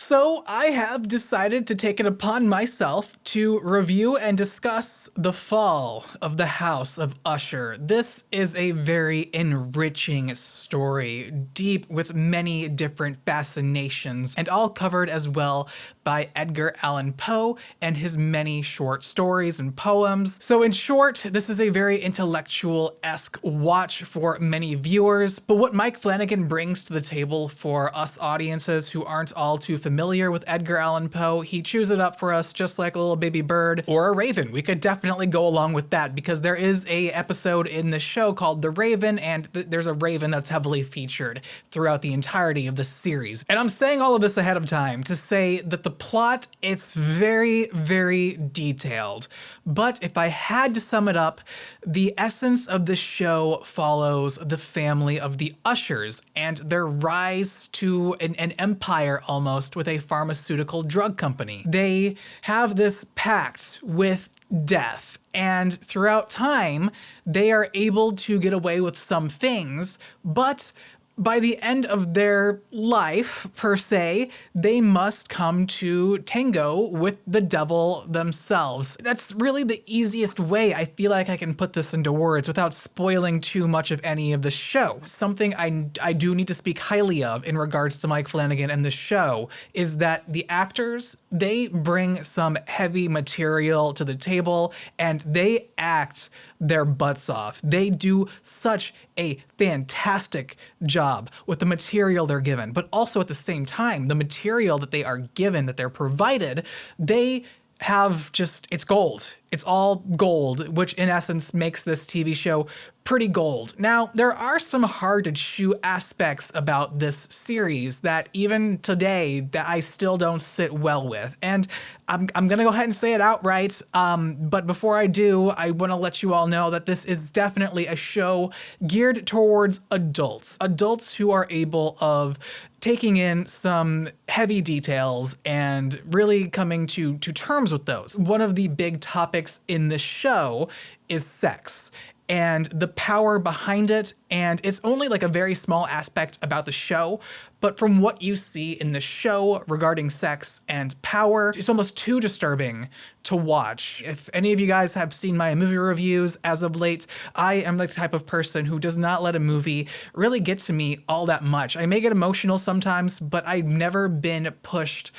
So I have decided to take it upon myself to review and discuss the fall of the House of Usher. This is a very enriching story, deep with many different fascinations, and all covered as well by Edgar Allan Poe and his many short stories and poems. So in short, this is a very intellectual-esque watch for many viewers, but what Mike Flanagan brings to the table for us audiences who aren't all too familiar with Edgar Allan Poe, he chews it up for us just like a little baby bird or a raven. We could definitely go along with that because there is a episode in the show called The Raven, and there's a raven that's heavily featured throughout the entirety of the series. And I'm saying all of this ahead of time to say that the plot, it's very, very detailed. But if I had to sum it up, the essence of the show follows the family of the Ushers and their rise to an empire almost with a pharmaceutical drug company. They have this pact with death, and throughout time, they are able to get away with some things, but by the end of their life, per se, they must come to tango with the devil themselves. That's really the easiest way I feel like I can put this into words without spoiling too much of any of the show. Something I do need to speak highly of in regards to Mike Flanagan and the show is that the actors, they bring some heavy material to the table and they act their butts off. They do such a fantastic job with the material they're given, but also at the same time, the material that they are given, that they're provided, they have just, it's gold. It's all gold, which in essence makes this TV show pretty gold. Now, there are some hard to chew aspects about this series that even today that I still don't sit well with. And I'm gonna go ahead and say it outright, but before I do, I wanna let you all know that this is definitely a show geared towards adults. Adults who are able of taking in some heavy details and really coming to terms with those. One of the big topics in the show is sex and the power behind it, and it's only like a very small aspect about the show, but from what you see in the show regarding sex and power, it's almost too disturbing to watch. If any of you guys have seen my movie reviews as of late, I am the type of person who does not let a movie really get to me all that much. I may get emotional sometimes, but I've never been pushed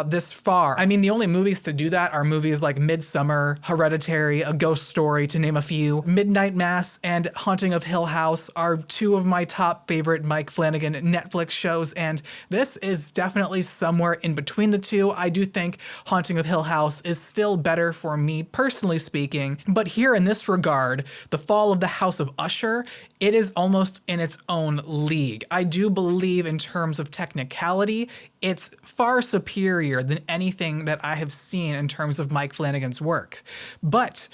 this far. I mean, the only movies to do that are movies like Midsummer, Hereditary, A Ghost Story, to name a few. Midnight Mass and Haunting of Hill House are two of my top favorite Mike Flanagan Netflix shows, and this is definitely somewhere in between the two. I do think Haunting of Hill House is still better for me, personally speaking, but here in this regard, The Fall of the House of Usher, it is almost in its own league. I do believe in terms of technicality, it's far superior than anything that I have seen in terms of Mike Flanagan's work. But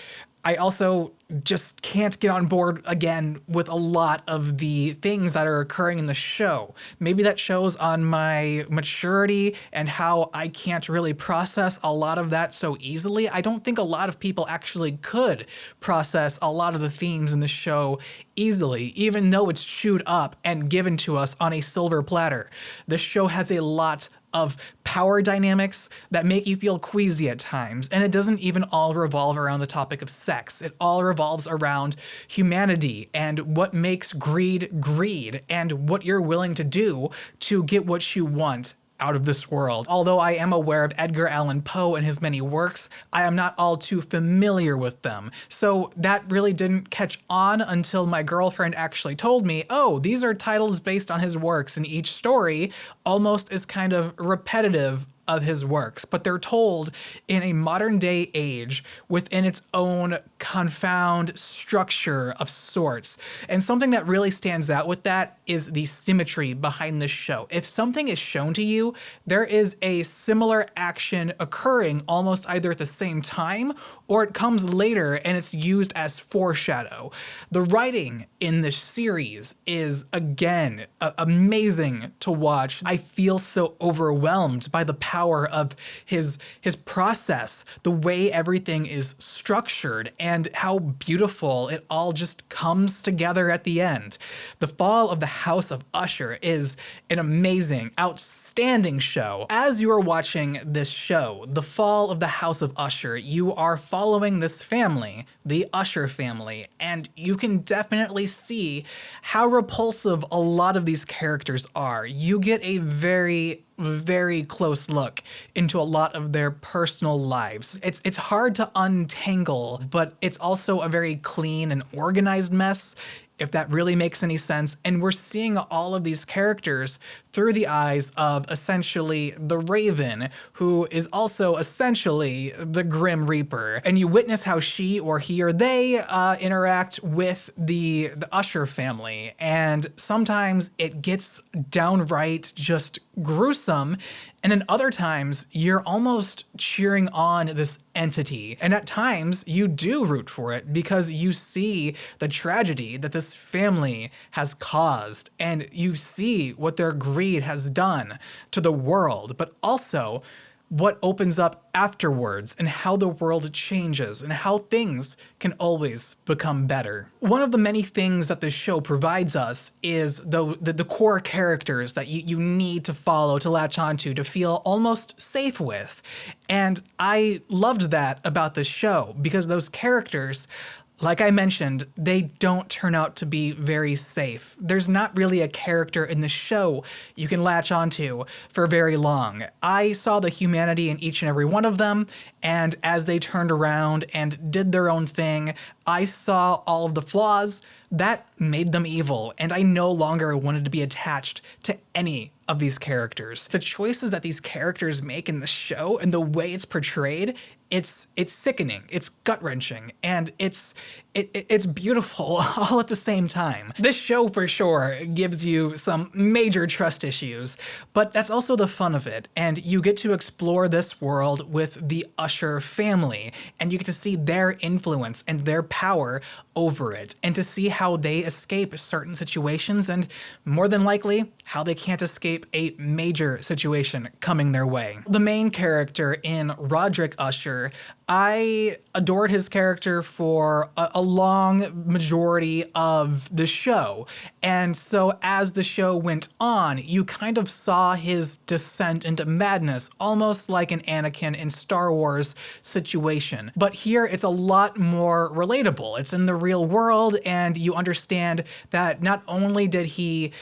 I also just can't get on board again with a lot of the things that are occurring in the show. Maybe that shows on my maturity and how I can't really process a lot of that so easily. I don't think a lot of people actually could process a lot of the themes in the show easily, even though it's chewed up and given to us on a silver platter. The show has a lot of power dynamics that make you feel queasy at times, and it doesn't even all revolve around the topic of sex. It all revolves around humanity and what makes greed greed and what you're willing to do to get what you want out of this world. Although I am aware of Edgar Allan Poe and his many works, I am not all too familiar with them. So that really didn't catch on until my girlfriend actually told me, oh, these are titles based on his works, and each story almost is kind of repetitive of his works, but they're told in a modern day age within its own confound structure of sorts. And something that really stands out with that is the symmetry behind the show. If something is shown to you, there is a similar action occurring almost either at the same time or it comes later and it's used as foreshadow. The writing in this series is, again, amazing to watch. I feel so overwhelmed by the power of his process, the way everything is structured, and how beautiful it all just comes together at the end. The Fall of the House of Usher is an amazing, outstanding show. As you are watching this show, The Fall of the House of Usher, you are following this family, the Usher family, and you can definitely see how repulsive a lot of these characters are. You get a very close look into a lot of their personal lives. It's hard to untangle, but it's also a very clean and organized mess, if that really makes any sense. And we're seeing all of these characters through the eyes of essentially the Raven, who is also essentially the Grim Reaper. And you witness how she or he or they interact with the Usher family. And sometimes it gets downright just gruesome. And then other times, you're almost cheering on this entity. And at times, you do root for it because you see the tragedy that this family has caused, and you see what their greed has done to the world, but also what opens up afterwards and how the world changes and how things can always become better. One of the many things that this show provides us is the core characters that you need to follow, to latch onto, to feel almost safe with. And I loved that about this show because those characters, like I mentioned, they don't turn out to be very safe. There's not really a character in the show you can latch onto for very long. I saw the humanity in each and every one of them, and as they turned around and did their own thing, I saw all of the flaws that made them evil, and I no longer wanted to be attached to any of these characters. The choices that these characters make in the show and the way it's portrayed, it's sickening, it's gut-wrenching, and it's beautiful all at the same time. This show for sure gives you some major trust issues, but that's also the fun of it, and you get to explore this world with the Usher family, and you get to see their influence and their power over it, and to see how they escape certain situations, and more than likely, how they can't escape a major situation coming their way. The main character in Roderick Usher, I adored his character for a long majority of the show. And so as the show went on, you kind of saw his descent into madness, almost like an Anakin in Star Wars situation. But here it's a lot more relatable. It's in the real world, and you understand that not only did he,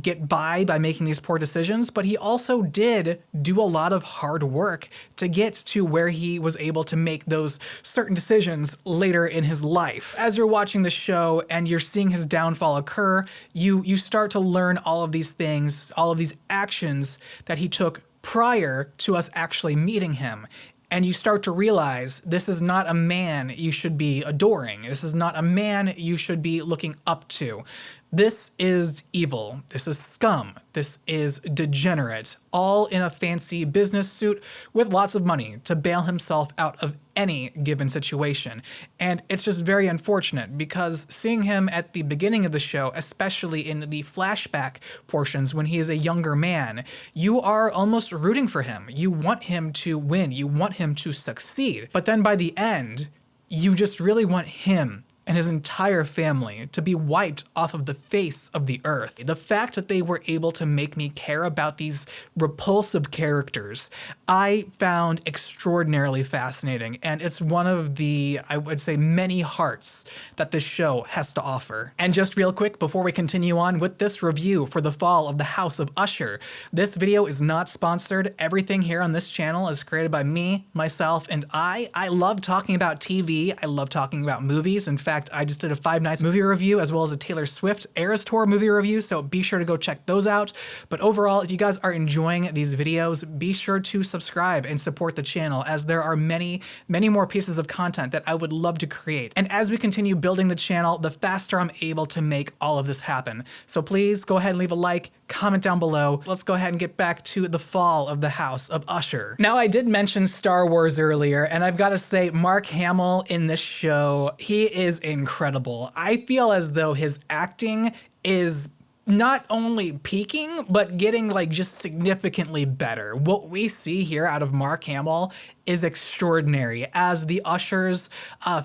get by making these poor decisions, but he also did do a lot of hard work to get to where he was able to make those certain decisions later in his life. As you're watching the show and you're seeing his downfall occur, you start to learn all of these things, all of these actions that he took prior to us actually meeting him. And you start to realize this is not a man you should be adoring. This is not a man you should be looking up to. This is evil. This is scum. This is degenerate, all in a fancy business suit with lots of money to bail himself out of any given situation. And it's just very unfortunate because seeing him at the beginning of the show, especially in the flashback portions when he is a younger man, you are almost rooting for him. You want him to win. You want him to succeed. But then by the end, you just really want him and his entire family to be wiped off of the face of the earth. The fact that they were able to make me care about these repulsive characters, I found extraordinarily fascinating, and it's one of the, I would say, many hearts that this show has to offer. And just real quick, before we continue on with this review for The Fall of the House of Usher, this video is not sponsored. Everything here on this channel is created by me, myself, and I. I love talking about TV. I love talking about movies. In fact, I just did a Five Nights movie review as well as a Taylor Swift Eras Tour movie review, so be sure to go check those out. But overall, if you guys are enjoying these videos, be sure to subscribe and support the channel, as there are many more pieces of content that I would love to create. And as we continue building the channel, the faster I'm able to make all of this happen. So please go ahead and leave a like, comment down below. Let's go ahead and get back to The Fall of the House of Usher. Now, I did mention Star Wars earlier, and I've got to say, Mark Hamill in this show, he is incredible. I feel as though his acting is not only peaking, but getting like just significantly better. What we see here out of Mark Hamill is extraordinary. As the Usher's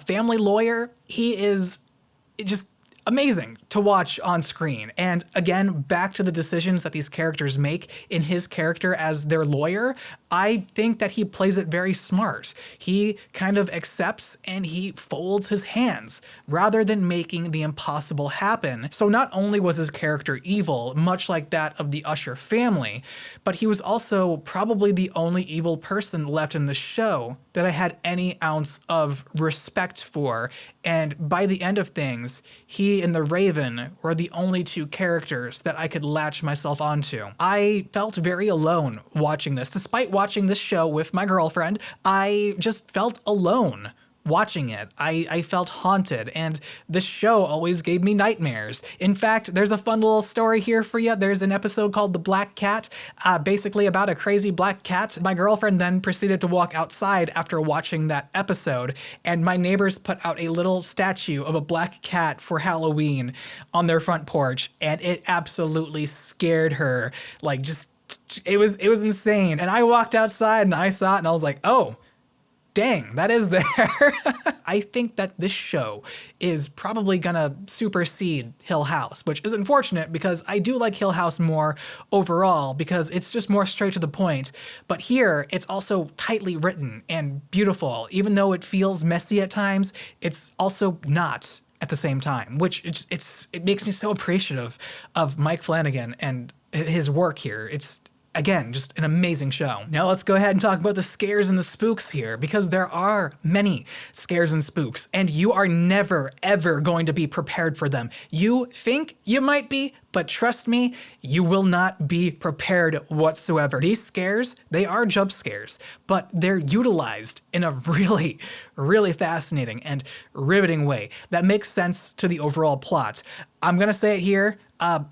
family lawyer, he is just amazing to watch on screen. And again, back to the decisions that these characters make in his character as their lawyer, I think that he plays it very smart. He kind of accepts and he folds his hands rather than making the impossible happen. So not only was his character evil, much like that of the Usher family, but he was also probably the only evil person left in the show that I had any ounce of respect for. And by the end of things, he and the Raven were the only two characters that I could latch myself onto. I felt very alone watching this. Despite watching this show with my girlfriend, I just felt alone watching it. I felt haunted, and this show always gave me nightmares. In fact, there's a fun little story here for you. There's an episode called The Black Cat, basically about a crazy black cat. My girlfriend then proceeded to walk outside after watching that episode, and my neighbors put out a little statue of a black cat for Halloween on their front porch, and it absolutely scared her. Like, just, it was insane. And I walked outside and I saw it and I was like, oh, dang, that is there. I think that this show is probably gonna supersede Hill House, which is unfortunate because I do like Hill House more overall because it's just more straight to the point. But here, it's also tightly written and beautiful. Even though it feels messy at times, it's also not at the same time, which it makes me so appreciative of Mike Flanagan and his work here. It's, again, just an amazing show. Now let's go ahead and talk about the scares and the spooks here, because there are many scares and spooks, and you are never, ever going to be prepared for them. You think you might be, but trust me, you will not be prepared whatsoever. These scares, they are jump scares, but they're utilized in a really, really fascinating and riveting way that makes sense to the overall plot. I'm gonna say it here,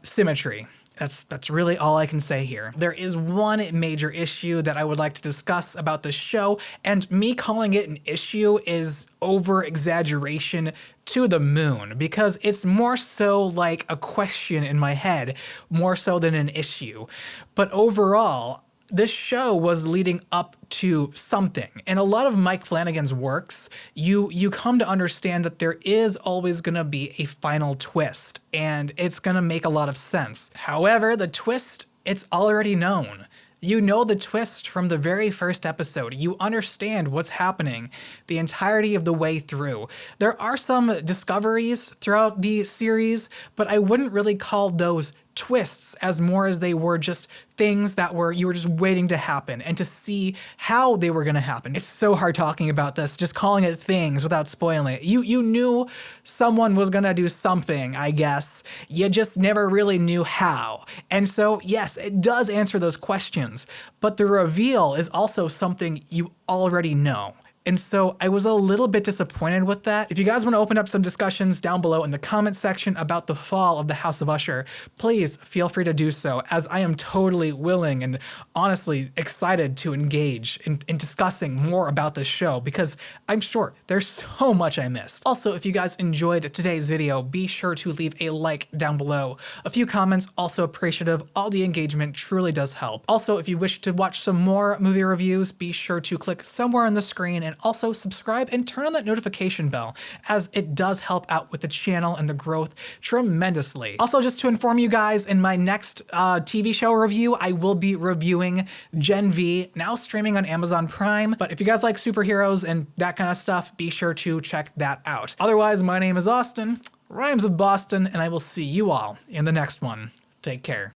symmetry. That's really all I can say here. There is one major issue that I would like to discuss about the show, and me calling it an issue is over-exaggeration to the moon, because it's more so like a question in my head, more so than an issue. But overall, this show was leading up to something. In a lot of Mike Flanagan's works, you come to understand that there is always gonna be a final twist, and it's gonna make a lot of sense. However, the twist, it's already known. You know the twist from the very first episode. You understand what's happening the entirety of the way through. There are some discoveries throughout the series, but I wouldn't really call those twists as more as they were just things that you were just waiting to happen and to see how they were gonna happen. It's so hard talking about this, just calling it things without spoiling it. You knew someone was gonna do something, I guess. You just never really knew how. And so, yes, it does answer those questions, but the reveal is also something you already know. And so I was a little bit disappointed with that. If you guys want to open up some discussions down below in the comment section about the fall of the House of Usher, please feel free to do so, as I am totally willing and honestly excited to engage in discussing more about this show, because I'm sure there's so much I missed. Also, if you guys enjoyed today's video, be sure to leave a like down below. A few comments, also appreciative. All the engagement truly does help. Also, if you wish to watch some more movie reviews, be sure to click somewhere on the screen and also subscribe and turn on that notification bell, as it does help out with the channel and the growth tremendously. Also, just to inform you guys, in my next TV show review, I will be reviewing Gen V, now streaming on Amazon Prime. But if you guys like superheroes and that kind of stuff, be sure to check that out. Otherwise, my name is Austin, rhymes with Boston, and I will see you all in the next one. Take care.